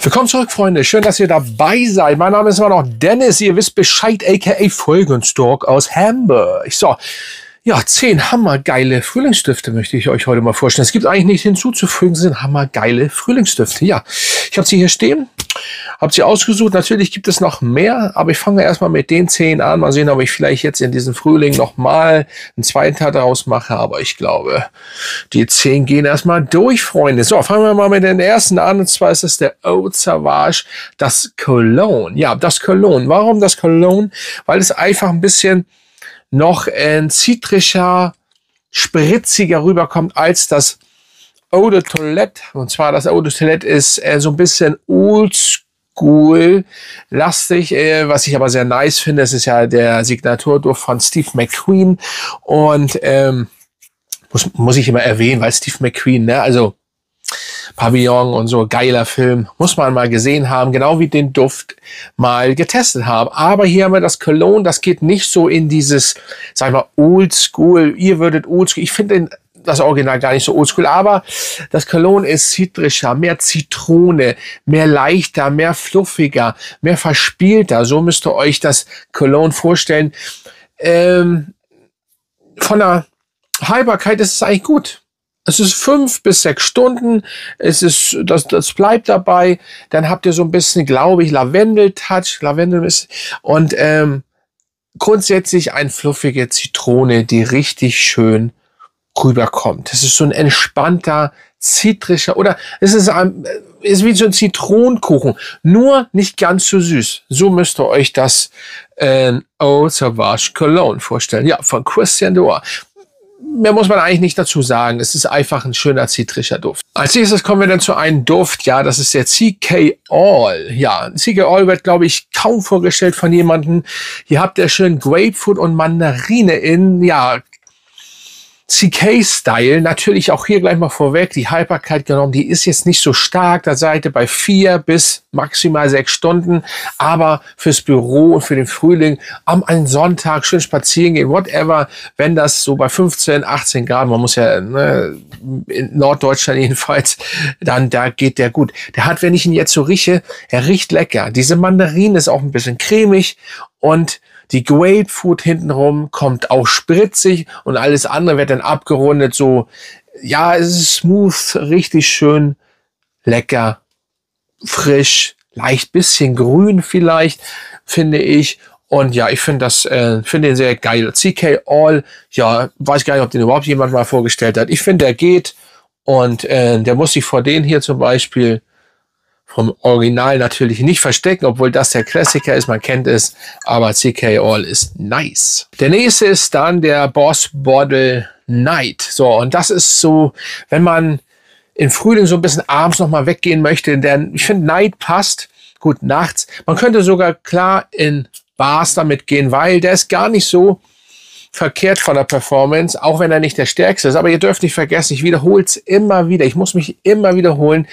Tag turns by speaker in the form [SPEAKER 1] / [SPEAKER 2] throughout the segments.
[SPEAKER 1] Willkommen zurück, Freunde. Schön, dass ihr dabei seid. Mein Name ist immer noch Dennis. Ihr wisst Bescheid, aka Folgenstock aus Hamburg. So, ja, 10 hammergeile Frühlingsstifte möchte ich euch heute mal vorstellen. Es gibt eigentlich nichts hinzuzufügen, sind hammergeile Frühlingsstifte. Ja, ich habe sie hier stehen, habe sie ausgesucht. Natürlich gibt es noch mehr, aber ich fange erstmal mit den 10 an. Mal sehen, ob ich vielleicht jetzt in diesem Frühling nochmal einen zweiten Teil daraus mache. Aber ich glaube, die 10 gehen erstmal durch, Freunde. So, fangen wir mal mit den ersten an. Und zwar ist es der Eau de Sauvage, das Cologne. Ja, das Cologne. Warum das Cologne? Weil es einfach ein bisschen noch zitrischer, spritziger rüberkommt als das Eau de Toilette. Und zwar das Eau de Toilette ist so ein bisschen oldschool-lastig, was ich aber sehr nice finde. Es ist ja der Signaturduft von Steve McQueen und muss ich immer erwähnen, weil Steve McQueen, ne, also Pavillon und so, geiler Film, muss man mal gesehen haben, genau wie den Duft mal getestet haben. Aber hier haben wir das Cologne, das geht nicht so in dieses, sag ich mal, Oldschool, ihr würdet Oldschool, ich finde das Original gar nicht so oldschool, aber das Cologne ist zitrischer, mehr Zitrone, mehr leichter, mehr fluffiger, mehr verspielter, so müsst ihr euch das Cologne vorstellen. Von der Haltbarkeit ist es eigentlich gut. Es ist 5 bis 6 Stunden. Es ist, das bleibt dabei. Dann habt ihr so ein bisschen, glaube ich, Lavendel-Touch. Lavendel ist, und grundsätzlich eine fluffige Zitrone, die richtig schön rüberkommt. Es ist so ein entspannter, zitrischer, oder es ist wie so ein Zitronenkuchen. Nur nicht ganz so süß. So müsst ihr euch das Eau de Sauvage Cologne vorstellen. Ja, von Christian Dior. Mehr muss man eigentlich nicht dazu sagen. Es ist einfach ein schöner zitrischer Duft. Als nächstes kommen wir dann zu einem Duft. Ja, das ist der CK All. Ja, CK All wird, glaube ich, kaum vorgestellt von jemandem. Hier habt ihr schön Grapefruit und Mandarine in, ja, CK-Style. Natürlich auch hier gleich mal vorweg die Haltbarkeit genommen. Die ist jetzt nicht so stark. Da seid ihr bei 4 bis maximal 6 Stunden. Aber fürs Büro und für den Frühling am einen Sonntag schön spazieren gehen, whatever. Wenn das so bei 15, 18 Grad, man muss ja, ne, in Norddeutschland jedenfalls, dann da geht der gut. Der hat, wenn ich ihn jetzt so rieche, er riecht lecker. Diese Mandarine ist auch ein bisschen cremig und die Grapefruit hintenrum kommt auch spritzig und alles andere wird dann abgerundet. So, ja, es ist smooth, richtig schön, lecker, frisch, leicht bisschen grün vielleicht, finde ich. Und ja, ich finde den sehr geil. CK All, ja, weiß gar nicht, ob den überhaupt jemand mal vorgestellt hat. Ich finde, der geht und der muss sich vor den hier zum Beispiel vom Original natürlich nicht verstecken, obwohl das der Klassiker ist, man kennt es, aber CK All ist nice. Der nächste ist dann der Boss Bottle Night. So, und das ist so, wenn man im Frühling so ein bisschen abends nochmal weggehen möchte, denn ich finde, Night passt gut nachts. Man könnte sogar klar in Bars damit gehen, weil der ist gar nicht so verkehrt von der Performance, auch wenn er nicht der stärkste ist. Aber ihr dürft nicht vergessen, ich wiederhole es immer wieder, ich muss mich immer wiederholen,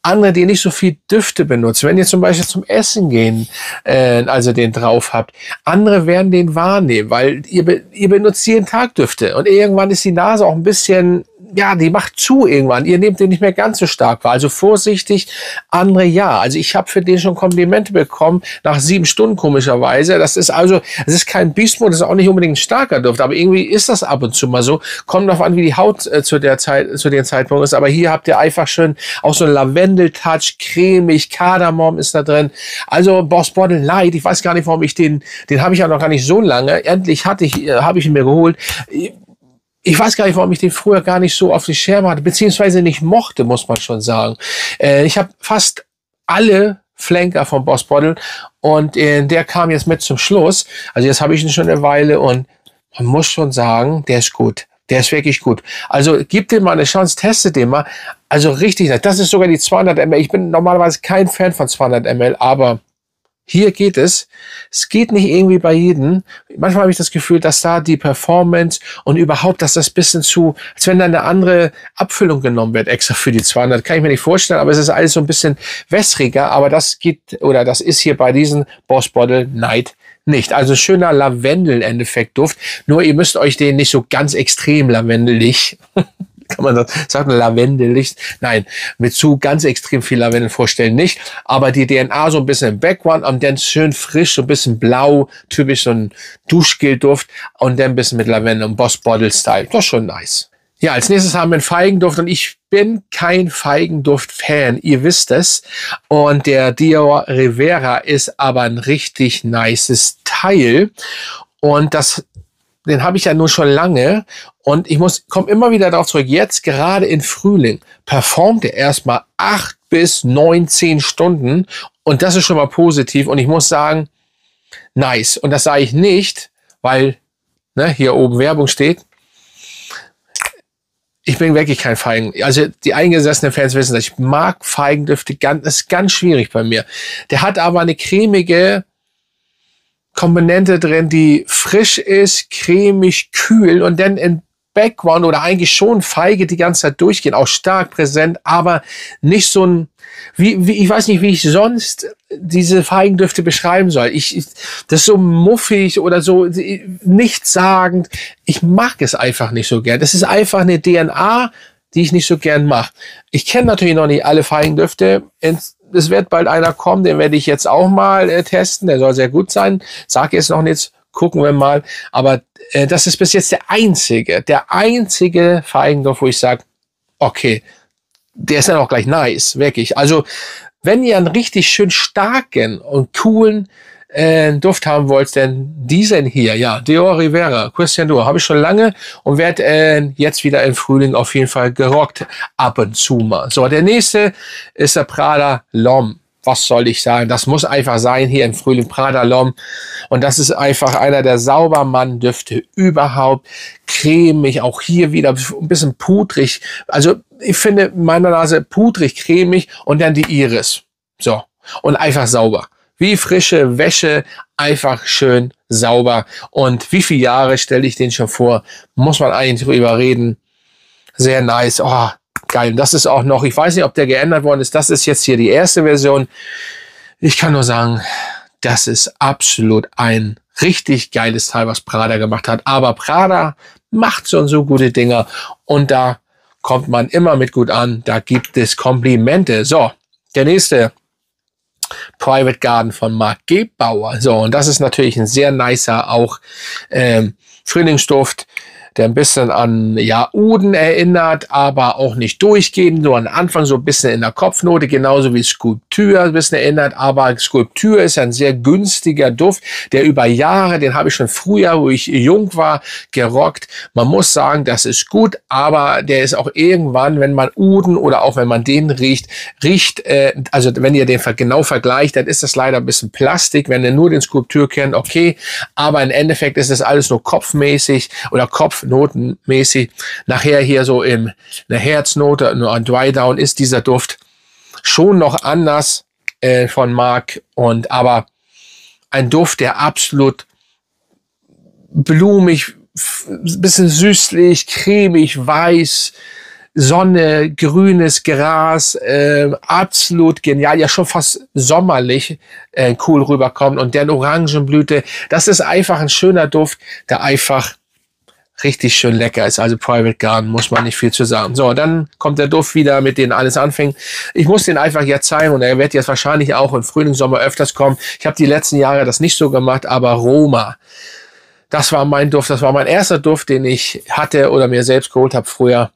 [SPEAKER 1] andere, die nicht so viel Düfte benutzen, wenn ihr zum Beispiel zum Essen gehen, also den drauf habt, andere werden den wahrnehmen, weil ihr benutzt jeden Tag Düfte und irgendwann ist die Nase auch ein bisschen, ja, die macht zu irgendwann. Ihr nehmt den nicht mehr ganz so stark wahr. Also vorsichtig, andere ja. Also ich habe für den schon Komplimente bekommen, nach 7 Stunden komischerweise. Das ist also, es ist kein Beast Mode, das ist auch nicht unbedingt ein starker Duft, aber irgendwie ist das ab und zu mal so. Kommt drauf an, wie die Haut zu dem Zeitpunkt ist. Aber hier habt ihr einfach schön auch so einen Lavendel-Touch, cremig, Kardamom ist da drin. Also Boss Bottle Light, ich weiß gar nicht, warum ich den habe ich ja noch gar nicht so lange. Endlich habe ich ihn mir geholt. Ich weiß gar nicht, warum ich den früher gar nicht so auf die Schirme hatte, beziehungsweise nicht mochte, muss man schon sagen. Ich habe fast alle Flanker von Boss Bottle und der kam jetzt mit zum Schluss. Also jetzt habe ich ihn schon eine Weile und man muss schon sagen, der ist gut. Der ist wirklich gut. Also gebt dem mal eine Chance, testet den mal. Also richtig, das ist sogar die 200 ml. Ich bin normalerweise kein Fan von 200 ml, aber hier geht es. Es geht nicht irgendwie bei jedem. Manchmal habe ich das Gefühl, dass da die Performance und überhaupt, dass das bisschen zu, als wenn da eine andere Abfüllung genommen wird, extra für die 200. Kann ich mir nicht vorstellen, aber es ist alles so ein bisschen wässriger. Aber das geht, oder das ist hier bei diesen Boss Bottle Night nicht. Also schöner Lavendel-Endeffekt-Duft. Nur ihr müsst euch den nicht so ganz extrem lavendelig kann man das, sagt man Lavendelicht? Nein, mit zu ganz extrem viel Lavendel vorstellen nicht, aber die DNA so ein bisschen im Background und dann schön frisch, so ein bisschen blau, typisch so ein Duschgel-Duft und dann ein bisschen mit Lavendel und Boss Bottle Style. Das ist schon nice. Ja, als nächstes haben wir einen Feigenduft und ich bin kein Feigenduft-Fan, ihr wisst es. Und der Dior Rivera ist aber ein richtig nices Teil und den habe ich ja nur schon lange und ich komme immer wieder darauf zurück, jetzt gerade in Frühling performt er erstmal 8 bis 9, 10 Stunden und das ist schon mal positiv und ich muss sagen, nice. Und das sage ich nicht, weil hier oben Werbung steht. Ich bin wirklich kein Feigen. Also die eingesessenen Fans wissen das. Ich mag Feigendüfte, das ist ganz schwierig bei mir. Der hat aber eine cremige Komponente drin, die frisch ist, cremig, kühl und dann in Background oder eigentlich schon Feige die ganze Zeit durchgehen, auch stark präsent, aber nicht so ein, ich weiß nicht, wie ich sonst diese Feigendüfte beschreiben soll. Das ist so muffig oder so nichtssagend. Ich mag es einfach nicht so gern. Das ist einfach eine DNA, die ich nicht so gern mache. Ich kenne natürlich noch nicht alle Feigendüfte. Es wird bald einer kommen, den werde ich jetzt auch mal testen. Der soll sehr gut sein. Sage jetzt noch nichts. Gucken wir mal. Aber das ist bis jetzt der einzige Feigenduft, wo ich sage, okay, der ist dann auch gleich nice, wirklich. Also, wenn ihr einen richtig schön starken und coolen Duft haben wollt, denn diesen hier, ja, Dior Rivera, Christian Dior, habe ich schon lange und werde jetzt wieder im Frühling auf jeden Fall gerockt, ab und zu mal. So, der nächste ist der Prada L'Homme. Was soll ich sagen? Das muss einfach sein hier im Frühling, Prada L'Homme. Und das ist einfach einer der Saubermann-Düfte überhaupt. Cremig, auch hier wieder ein bisschen pudrig. Also ich finde meiner Nase pudrig, cremig und dann die Iris. So. Und einfach sauber. Wie frische Wäsche, einfach schön sauber. Und wie viele Jahre stelle ich den schon vor? Muss man eigentlich drüber reden. Sehr nice. Oh, geil. Das ist auch noch, ich weiß nicht, ob der geändert worden ist. Das ist jetzt hier die erste Version. Ich kann nur sagen, das ist absolut ein richtig geiles Teil, was Prada gemacht hat. Aber Prada macht schon so gute Dinger. Und da kommt man immer mit gut an. Da gibt es Komplimente. So, der nächste. Private Garden von Marc Gebauer. So, und das ist natürlich ein sehr nicer auch Frühlingsduft, der ein bisschen an Uden erinnert, aber auch nicht durchgehend, nur am Anfang so ein bisschen in der Kopfnote, genauso wie Sculpture ein bisschen erinnert, aber Sculpture ist ein sehr günstiger Duft, der über Jahre, den habe ich schon früher, wo ich jung war, gerockt. Man muss sagen, das ist gut, aber der ist auch irgendwann, wenn man Uden oder auch wenn man den riecht, also wenn ihr den genau vergleicht, dann ist das leider ein bisschen Plastik, wenn ihr nur den Sculpture kennt, okay, aber im Endeffekt ist das alles nur kopfmäßig oder notenmäßig. Nachher hier so in einer Herznote, nur ein Dry Down ist dieser Duft schon noch anders von Marc aber ein Duft, der absolut blumig, bisschen süßlich, cremig, weiß, Sonne, grünes Gras, absolut genial, ja schon fast sommerlich cool rüberkommt und der Orangenblüte, das ist einfach ein schöner Duft, der einfach richtig schön lecker ist. Also Private Garden, muss man nicht viel zu sagen. So, dann kommt der Duft wieder, mit dem alles anfängt. Ich muss den einfach jetzt zeigen und er wird jetzt wahrscheinlich auch im Frühling, Sommer öfters kommen. Ich habe die letzten Jahre das nicht so gemacht, aber Roma, das war mein Duft. Das war mein erster Duft, den ich hatte oder mir selbst geholt habe früher.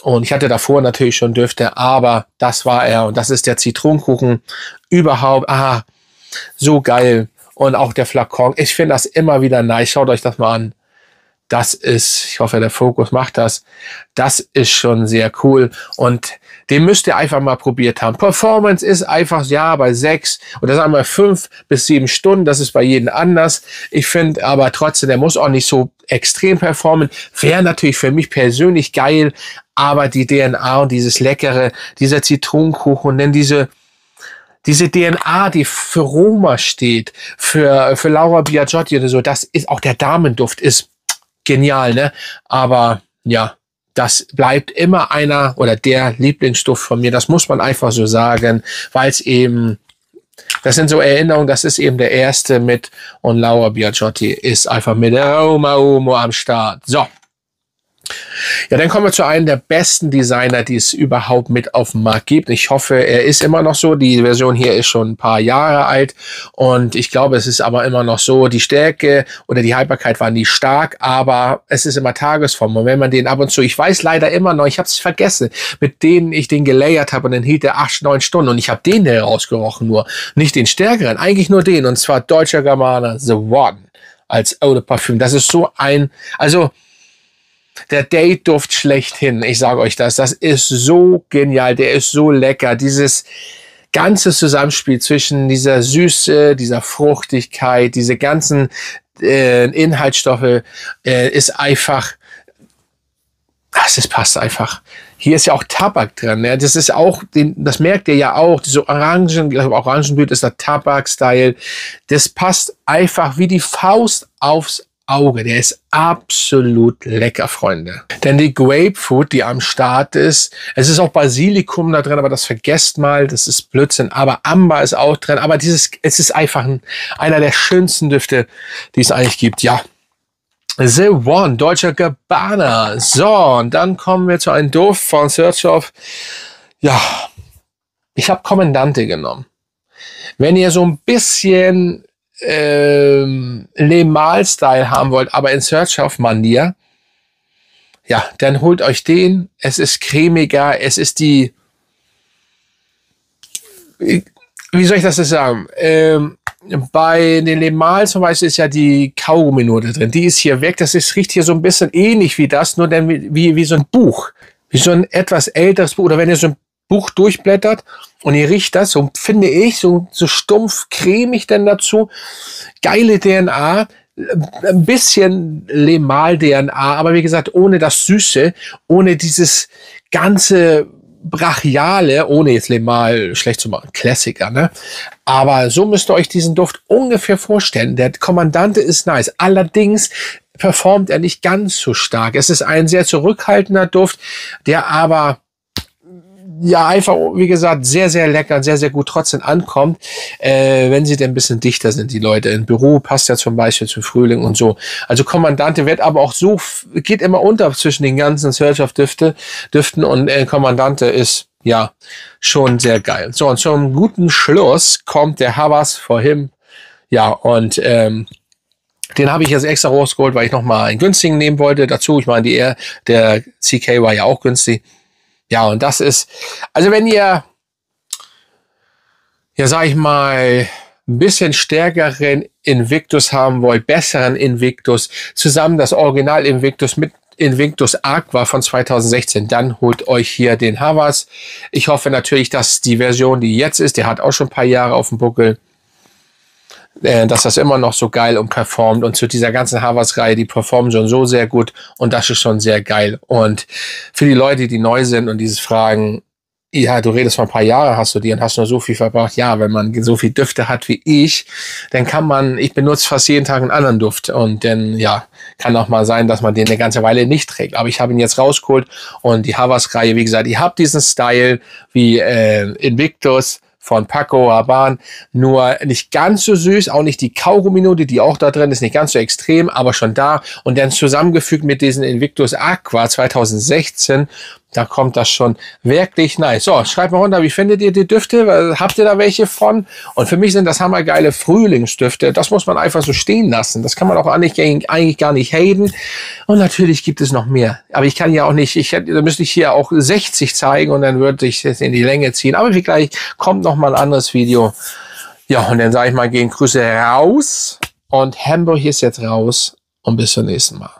[SPEAKER 1] Und ich hatte davor natürlich schon Düfte, aber das war er. Und das ist der Zitronenkuchen überhaupt. So geil. Und auch der Flakon. Ich finde das immer wieder nice. Schaut euch das mal an. Das ist, ich hoffe, der Fokus macht das. Das ist schon sehr cool. Und den müsst ihr einfach mal probiert haben. Performance ist einfach, bei 6 oder sagen wir 5 bis 7 Stunden. Das ist bei jedem anders. Ich finde aber trotzdem, der muss auch nicht so extrem performen. Wäre natürlich für mich persönlich geil. Aber die DNA und dieses Leckere, dieser Zitronenkuchen und dann diese DNA, die für Roma steht, für Laura Biagiotti oder so, das ist auch der Damenduft, ist genial, ne? Aber ja, das bleibt immer einer oder der Lieblingsduft von mir. Das muss man einfach so sagen, weil es eben, das sind so Erinnerungen, das ist eben der erste mit und Laura Biagiotti ist einfach mit Aroma Uomo am Start. So, Ja, dann kommen wir zu einem der besten Designer, die es überhaupt mit auf dem Markt gibt. Ich hoffe, er ist immer noch so. Die Version hier ist schon ein paar Jahre alt und ich glaube, es ist aber immer noch so. Die Stärke oder die Haltbarkeit war nie stark, aber es ist immer Tagesform. Und wenn man den ab und zu, ich weiß leider immer noch, ich habe es vergessen, mit denen ich den gelayert habe und dann hielt der 8, 9 Stunden und ich habe den herausgerochen nur, nicht den stärkeren, eigentlich nur den und zwar Dolce & Gabbana The One als Eau de Parfum. Das ist so ein, also der Date-Duft schlechthin, ich sage euch das, das ist so genial, der ist so lecker, dieses ganze Zusammenspiel zwischen dieser Süße, dieser Fruchtigkeit, diese ganzen Inhaltsstoffe ist einfach, das passt einfach. Hier ist ja auch Tabak drin, ja, das ist auch, das merkt ihr ja auch, diese Orangenblüte ist der Tabak-Style, das passt einfach wie die Faust aufs Auge. Der ist absolut lecker, Freunde. Denn die Grapefruit, die am Start ist, es ist auch Basilikum da drin, aber das vergesst mal, das ist Blödsinn. Aber Amber ist auch drin, aber es ist einfach einer der schönsten Düfte, die es eigentlich gibt. Ja, The One, Dolce & Gabbana. So, und dann kommen wir zu einem Duft von Xerjoff. Ja, ich habe Kommandante genommen. Wenn ihr so ein bisschen Le Mal-Style haben wollt, aber in Xerjoff-Manier, ja, dann holt euch den. Es ist cremiger, es ist die, wie soll ich das jetzt sagen? Bei den Le Mal zum Beispiel ist ja die Kaugummi-Note drin. Die ist hier weg. Riecht hier so ein bisschen ähnlich wie das, nur dann wie so ein Buch. Wie so ein etwas älteres Buch. Oder wenn ihr so ein Buch durchblättert und ihr riecht das, so finde ich, so stumpf cremig denn dazu. Geile DNA, ein bisschen Le Mal DNA, aber wie gesagt, ohne das Süße, ohne dieses ganze Brachiale, ohne jetzt Le Mal schlecht zu machen, Klassiker, ne? Aber so müsst ihr euch diesen Duft ungefähr vorstellen. Der Kommandante ist nice, allerdings performt er nicht ganz so stark. Es ist ein sehr zurückhaltender Duft, der aber ja einfach, wie gesagt, sehr, sehr lecker, sehr, sehr gut trotzdem ankommt, wenn sie denn ein bisschen dichter sind, die Leute. Im Büro passt ja zum Beispiel zum Frühling und so. Also Kommandante wird aber auch so, geht immer unter zwischen den ganzen Xerjoff-Düften und Kommandante ist, ja, schon sehr geil. So, und zum guten Schluss kommt der Havas for Him. Ja, und den habe ich jetzt extra rausgeholt, weil ich nochmal einen günstigen nehmen wollte. Dazu, ich meine, der CK war ja auch günstig. Ja, und das ist, also wenn ihr, ja sag ich mal, ein bisschen stärkeren Invictus haben wollt, besseren Invictus, zusammen das Original Invictus mit Invictus Aqua von 2016, dann holt euch hier den Havas. Ich hoffe natürlich, dass die Version, die jetzt ist, der hat auch schon ein paar Jahre auf dem Buckel, dass das immer noch so geil und performt. Und zu dieser ganzen Havas-Reihe, die performen schon so sehr gut und das ist schon sehr geil. Und für die Leute, die neu sind und dieses fragen, ja, du redest von ein paar Jahren, hast du die und hast nur so viel verbraucht. Ja, wenn man so viel Düfte hat wie ich, dann ich benutze fast jeden Tag einen anderen Duft und dann, ja, kann auch mal sein, dass man den eine ganze Weile nicht trägt. Aber ich habe ihn jetzt rausgeholt und die Havas-Reihe, wie gesagt, ihr habt diesen Style wie Invictus von Paco Rabanne, nur nicht ganz so süß, auch nicht die Kaugummi-Note, die auch da drin ist, nicht ganz so extrem, aber schon da. Und dann zusammengefügt mit diesen Invictus Aqua 2016, da kommt das schon wirklich nice. So, schreibt mal runter, wie findet ihr die Düfte? Habt ihr da welche von? Und für mich sind das hammergeile Frühlingsdüfte. Das muss man einfach so stehen lassen. Das kann man auch eigentlich gar nicht haten. Und natürlich gibt es noch mehr. Aber ich kann ja auch nicht, da müsste ich hier auch 60 zeigen und dann würde ich es in die Länge ziehen. Aber vielleicht kommt noch mal ein anderes Video. Ja, und dann sage ich mal, gehen Grüße raus. Und Hamburg ist jetzt raus. Und bis zum nächsten Mal.